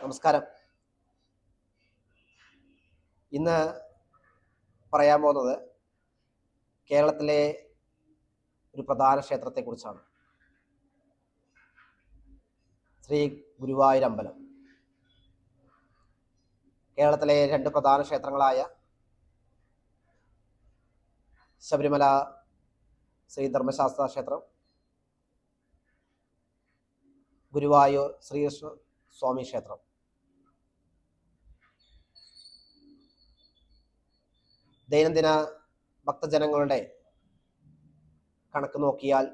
നമസ്കാരം. ഇന്ന് പറയാൻ പോകുന്നത് കേരളത്തിലെ ഒരു പ്രധാന ക്ഷേത്രത്തെക്കുറിച്ചാണ്. ശ്രീ ഗുരുവായൂർ അമ്പലം. കേരളത്തിലെ രണ്ട് പ്രധാന ക്ഷേത്രങ്ങളായ ശബരിമല ശ്രീ ധർമ്മശാസ്ത്ര ക്ഷേത്രം, ഗുരുവായൂർ ശ്രീകൃഷ്ണ സ്വാമി ക്ഷേത്രം. ദൈനംദിന ഭക്തജനങ്ങളുടെ കണക്ക് നോക്കിയാൽ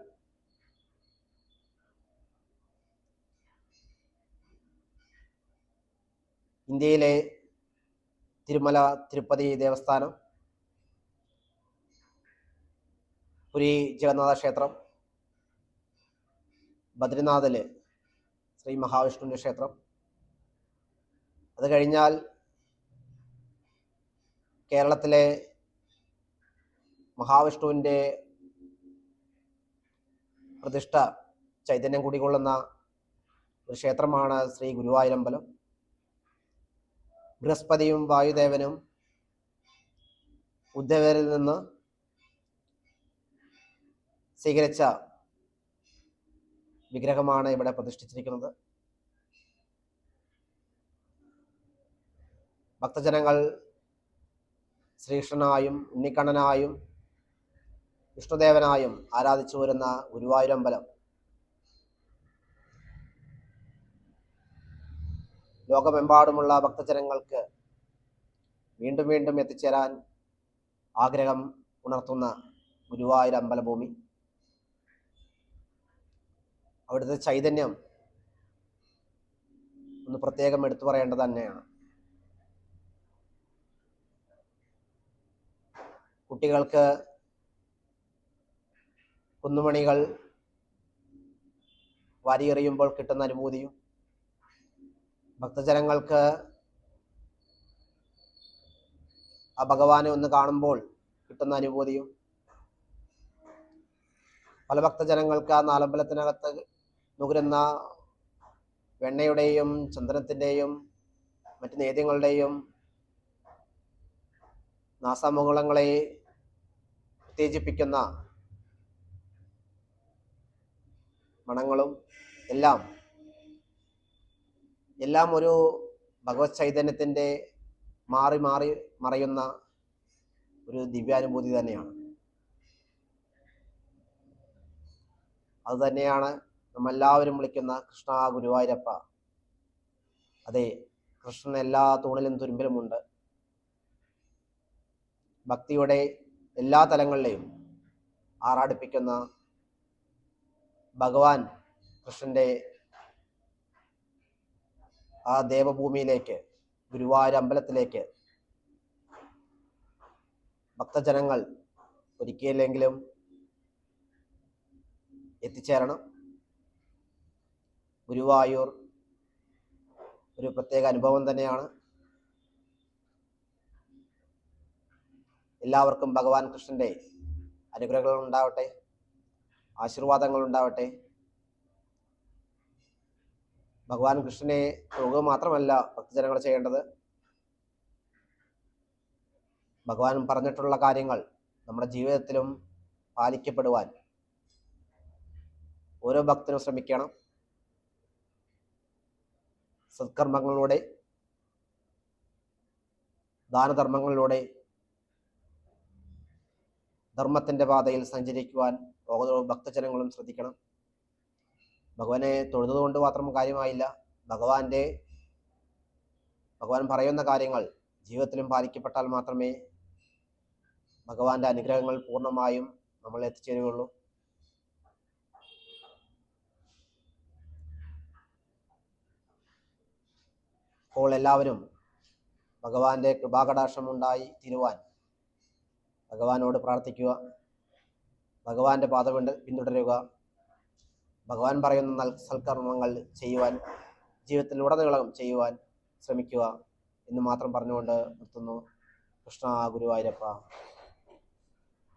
ഇന്ത്യയിലെ തിരുമല തിരുപ്പതി ദേവസ്ഥാനം, പുരി ജഗന്നാഥ ക്ഷേത്രം, ബദ്രിനാഥില് ശ്രീ മഹാവിഷ്ണുവിൻ്റെ ക്ഷേത്രം, അത് കഴിഞ്ഞാൽ കേരളത്തിലെ മഹാവിഷ്ണുവിൻ്റെ പ്രതിഷ്ഠ ചൈതന്യം കുടികൊള്ളുന്ന ഒരു ക്ഷേത്രമാണ് ശ്രീ ഗുരുവായൂരമ്പലം. ബൃഹസ്പതിയും വായുദേവനും ഉദ്ധവരിൽ നിന്ന് സ്വീകരിച്ച വിഗ്രഹമാണ് ഇവിടെ പ്രതിഷ്ഠിച്ചിരിക്കുന്നത്. ഭക്തജനങ്ങൾ ശ്രീകൃഷ്ണനായും ഉണ്ണിക്കണ്ണനായും വിഷ്ണുദേവനായും ആരാധിച്ചു വരുന്ന ഗുരുവായൂരമ്പലം ലോകമെമ്പാടുമുള്ള ഭക്തജനങ്ങൾക്ക് വീണ്ടും വീണ്ടും എത്തിച്ചേരാൻ ആഗ്രഹം ഉണർത്തുന്ന ഗുരുവായൂർ അമ്പലഭൂമി. അവിടുത്തെ ചൈതന്യം ഒന്ന് പ്രത്യേകം എടുത്തു പറയേണ്ടത് തന്നെയാണ്. കുട്ടികൾക്ക് കുന്നുമണികൾ വാരിയെറിയുമ്പോൾ കിട്ടുന്ന അനുഭൂതിയും, ഭക്തജനങ്ങൾക്ക് ആ ഭഗവാനെ ഒന്ന് കാണുമ്പോൾ കിട്ടുന്ന അനുഭൂതിയും, പല ഭക്തജനങ്ങൾക്ക് ആ നാലമ്പലത്തിനകത്ത് നുകരുന്ന വെണ്ണയുടെയും ചന്ദനത്തിൻ്റെയും മറ്റ് നേദ്യങ്ങളുടെയും നാസാമുകുളങ്ങളെ ഉത്തേജിപ്പിക്കുന്ന മണങ്ങളും എല്ലാം ഒരു ഭഗവത് ചൈതന്യത്തിൻ്റെ മാറി മാറി മറയുന്ന ഒരു ദിവ്യാനുഭൂതി തന്നെയാണ്. അതുതന്നെയാണ് നമ്മെല്ലാവരും വിളിക്കുന്ന കൃഷ്ണ ഗുരുവായൂരപ്പ. അതെ, കൃഷ്ണൻ എല്ലാ തൂണിലും തുരുമ്പിലുമുണ്ട്. ഭക്തിയുടെ എല്ലാ തലങ്ങളിലെയും ആറാടിപ്പിക്കുന്ന ഭഗവാൻ കൃഷ്ണന്റെ ആ ദേവഭൂമിയിലേക്ക്, ഗുരുവായൂർ അമ്പലത്തിലേക്ക് ഭക്തജനങ്ങൾ ഒരിക്കലെങ്കിലും എത്തിച്ചേരണം. ഗുരുവായൂർ ഒരു പ്രത്യേക അനുഭവം തന്നെയാണ്. എല്ലാവർക്കും ഭഗവാൻ കൃഷ്ണന്റെ അനുഗ്രഹങ്ങൾ ഉണ്ടാവട്ടെ, ആശീർവാദങ്ങൾ ഉണ്ടാവട്ടെ. ഭഗവാൻ കൃഷ്ണനെ തൊഴുക മാത്രമല്ല ഭക്തജനങ്ങൾ ചെയ്യേണ്ടത്, ഭഗവാൻ പറഞ്ഞിട്ടുള്ള കാര്യങ്ങൾ നമ്മുടെ ജീവിതത്തിലും പാലിക്കപ്പെടുവാൻ ഓരോ ഭക്തനും ശ്രമിക്കണം. സത്കർമ്മങ്ങളിലൂടെ, ദാനധർമ്മങ്ങളിലൂടെ ധർമ്മത്തിൻ്റെ പാതയിൽ സഞ്ചരിക്കുവാൻ ഓരോ ഭക്തജനങ്ങളും ശ്രദ്ധിക്കണം. ഭഗവാനെ തൊഴുതുകൊണ്ട് മാത്രം കാര്യമായില്ല, ഭഗവാൻ പറയുന്ന കാര്യങ്ങൾ ജീവിതത്തിലും പാലിക്കപ്പെട്ടാൽ മാത്രമേ ഭഗവാന്റെ അനുഗ്രഹങ്ങൾ പൂർണ്ണമായും നമ്മൾ എത്തിച്ചേരുകയുള്ളൂ. അപ്പോൾ എല്ലാവരും ഭഗവാന്റെ കൃപാകടാക്ഷം ഉണ്ടായി തീരുവാൻ ഭഗവാനോട് പ്രാർത്ഥിക്കുക, ഭഗവാന്റെ പാത പിന്തുടരുക, ഭഗവാൻ പറയുന്ന സൽക്കർമ്മങ്ങൾ ചെയ്യുവാൻ, ജീവിതത്തിലുടനീളം ചെയ്യുവാൻ ശ്രമിക്കുക എന്ന് മാത്രം പറഞ്ഞുകൊണ്ട് നിർത്തുന്നു. കൃഷ്ണ ഗുരുവായൂരപ്പ.